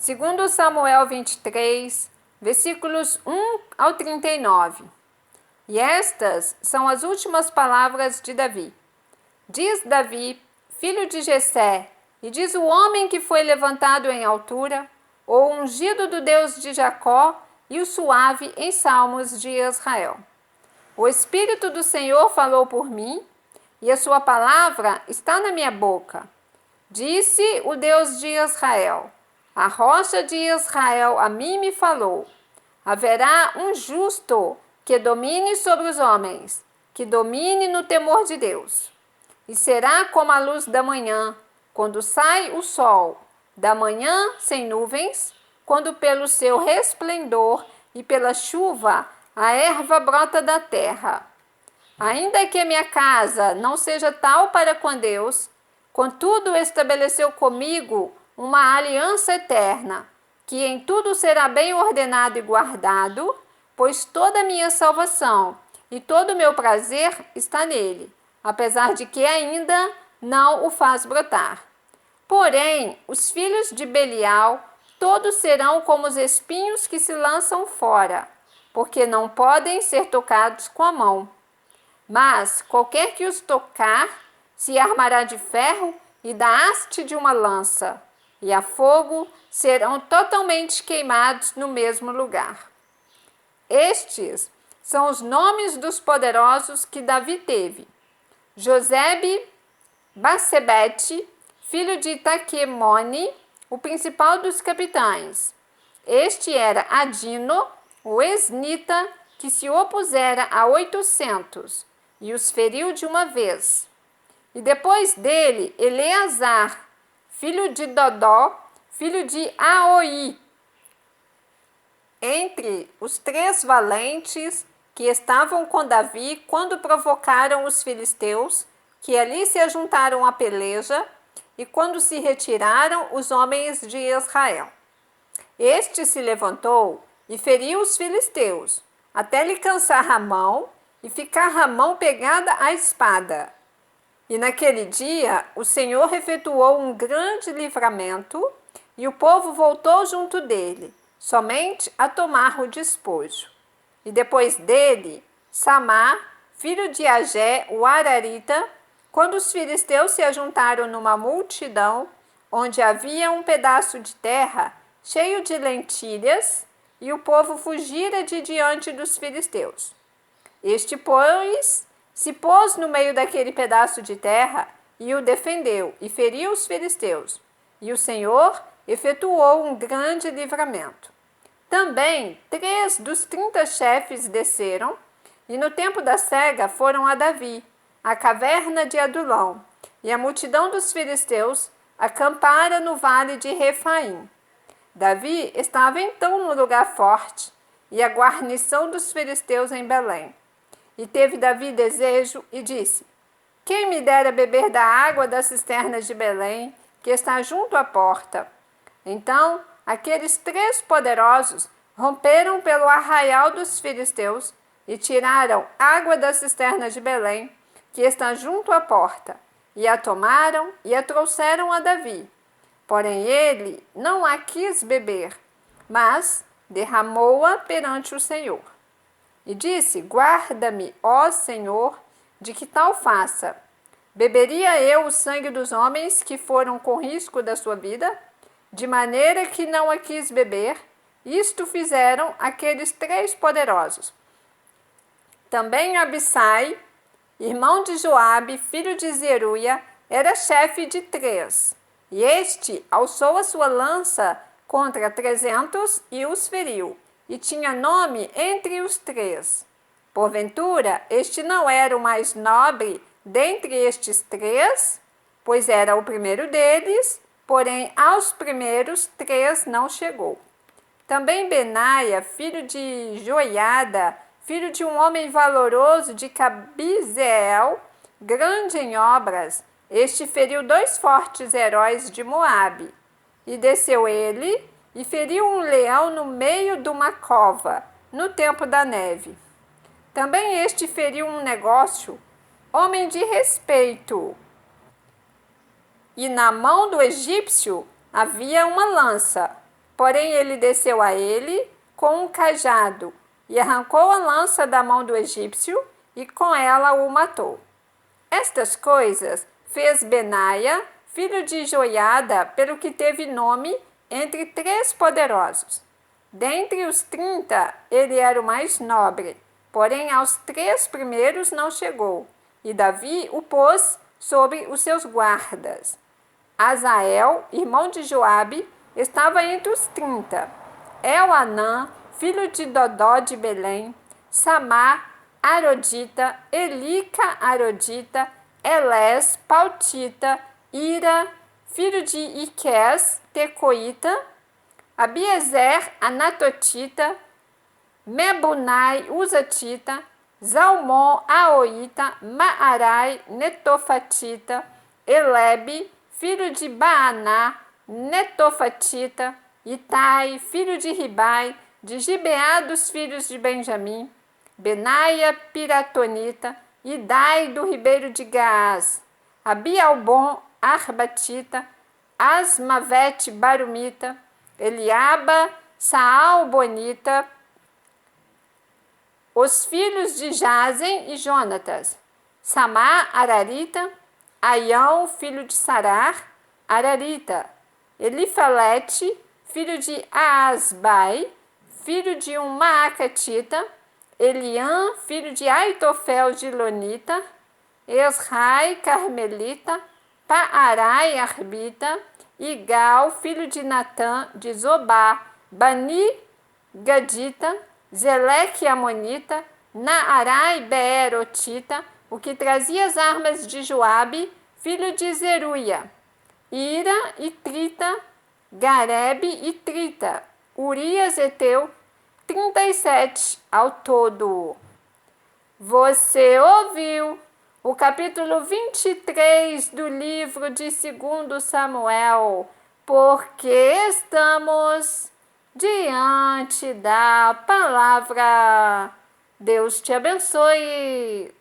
Segundo Samuel 23, versículos 1 ao 39. E estas são as últimas palavras de Davi. Diz Davi, filho de Jessé, e diz o homem que foi levantado em altura, o ungido do Deus de Jacó e o suave em salmos de Israel. O Espírito do Senhor falou por mim, e a sua palavra está na minha boca. Disse o Deus de Israel, a rocha de Israel a mim me falou. Haverá um justo que domine sobre os homens, que domine no temor de Deus. E será como a luz da manhã, quando sai o sol, da manhã sem nuvens, quando pelo seu resplendor e pela chuva a erva brota da terra. Ainda que a minha casa não seja tal para com Deus, contudo estabeleceu comigo uma aliança eterna, que em tudo será bem ordenado e guardado, pois toda a minha salvação e todo o meu prazer está nele, apesar de que ainda não o faz brotar. Porém, os filhos de Belial todos serão como os espinhos que se lançam fora, porque não podem ser tocados com a mão. Mas qualquer que os tocar se armará de ferro e da haste de uma lança, e a fogo serão totalmente queimados no mesmo lugar. Estes são os nomes dos poderosos que Davi teve: Josebe Bassebete, filho de Taquemone, o principal dos capitães. Este era Adino, o esnita, que se opusera a 800, e os feriu de uma vez. E depois dele, Eleazar, filho de Dodó, filho de Aoi. Entre os 3 valentes que estavam com Davi quando provocaram os filisteus, que ali se ajuntaram à peleja, e quando se retiraram os homens de Israel. Este se levantou e feriu os filisteus, até lhe cansar a mão e ficar a mão pegada à espada. E naquele dia o Senhor efetuou um grande livramento, e o povo voltou junto dele, somente a tomar o despojo. E depois dele, Samá, filho de Agé, o Ararita, quando os filisteus se ajuntaram numa multidão, onde havia um pedaço de terra cheio de lentilhas, e o povo fugira de diante dos filisteus. Este, pois, se pôs no meio daquele pedaço de terra e o defendeu, e feriu os filisteus. E o Senhor efetuou um grande livramento. Também 3 dos 30 chefes desceram, e no tempo da cega foram a Davi, à caverna de Adulão, e a multidão dos filisteus acampara no vale de Refaim. Davi estava então no lugar forte, e a guarnição dos filisteus em Belém. E teve Davi desejo e disse: quem me dera beber da água das cisternas de Belém, que está junto à porta? Então aqueles 3 poderosos romperam pelo arraial dos filisteus e tiraram água das cisternas de Belém, que está junto à porta, e a tomaram e a trouxeram a Davi. Porém ele não a quis beber, mas derramou-a perante o Senhor. E disse: guarda-me, ó Senhor, de que tal faça. Beberia eu o sangue dos homens que foram com risco da sua vida? De maneira que não a quis beber. Isto fizeram aqueles 3 poderosos. Também Abissai, irmão de Joabe, filho de Zeruia, era chefe de 3. E este alçou a sua lança contra 300 e os feriu, e tinha nome entre os 3. Porventura, este não era o mais nobre dentre estes 3, pois era o primeiro deles, porém aos primeiros 3 não chegou. Também Benaia, filho de Joiada, filho de um homem valoroso de Cabizeel, grande em obras, este feriu 2 fortes heróis de Moabe. E desceu ele e feriu um leão no meio de uma cova, no tempo da neve. Também este feriu um negócio, homem de respeito. E na mão do egípcio havia uma lança, Porém ele desceu a ele com um cajado e arrancou a lança da mão do egípcio e com ela o matou. Estas coisas fez Benaia, filho de Joiada, pelo que teve nome entre 3 poderosos. Dentre os 30, ele era o mais nobre, porém aos 3 primeiros não chegou, e Davi o pôs sobre os seus guardas. Azael, irmão de Joabe, estava entre os 30. Elhanã, filho de Dodó de Belém, Samá, Arodita, Elica, Arodita, Elés, Pautita, Ira, filho de Iques, Tecoíta, Abiezer, Anatotita, Mebunai, Uzatita, Zalmon, Aoíta, Maarai, Netofatita, Elebe, filho de Baaná, Netofatita, Itai, filho de Ribai, de Gibeá dos filhos de Benjamim, Benaia, Piratonita, Idai do ribeiro de Gaás, Abialbon, Arbatita, Asmavete, Barumita, Eliaba, Saalbonita, os filhos de Jazen e Jonatas, Samá, Ararita, Aião, filho de Sarar, Ararita, Elifelete, filho de Aasbai, filho de um Maacatita, Eliã, filho de Aitofel de Lonita, Esrai, Carmelita, Paarai, Arbita, Igal, filho de Natã, de Zobá, Bani, Gadita, Zeleque, Amonita, Naarai, Beerotita, o que trazia as armas de Joabe, filho de Zeruia, Ira e Trita, Garebe e Trita, Urias Eteu, 37 ao todo. Você ouviu o capítulo 23 do livro de 2 Samuel, porque estamos diante da palavra. Deus te abençoe.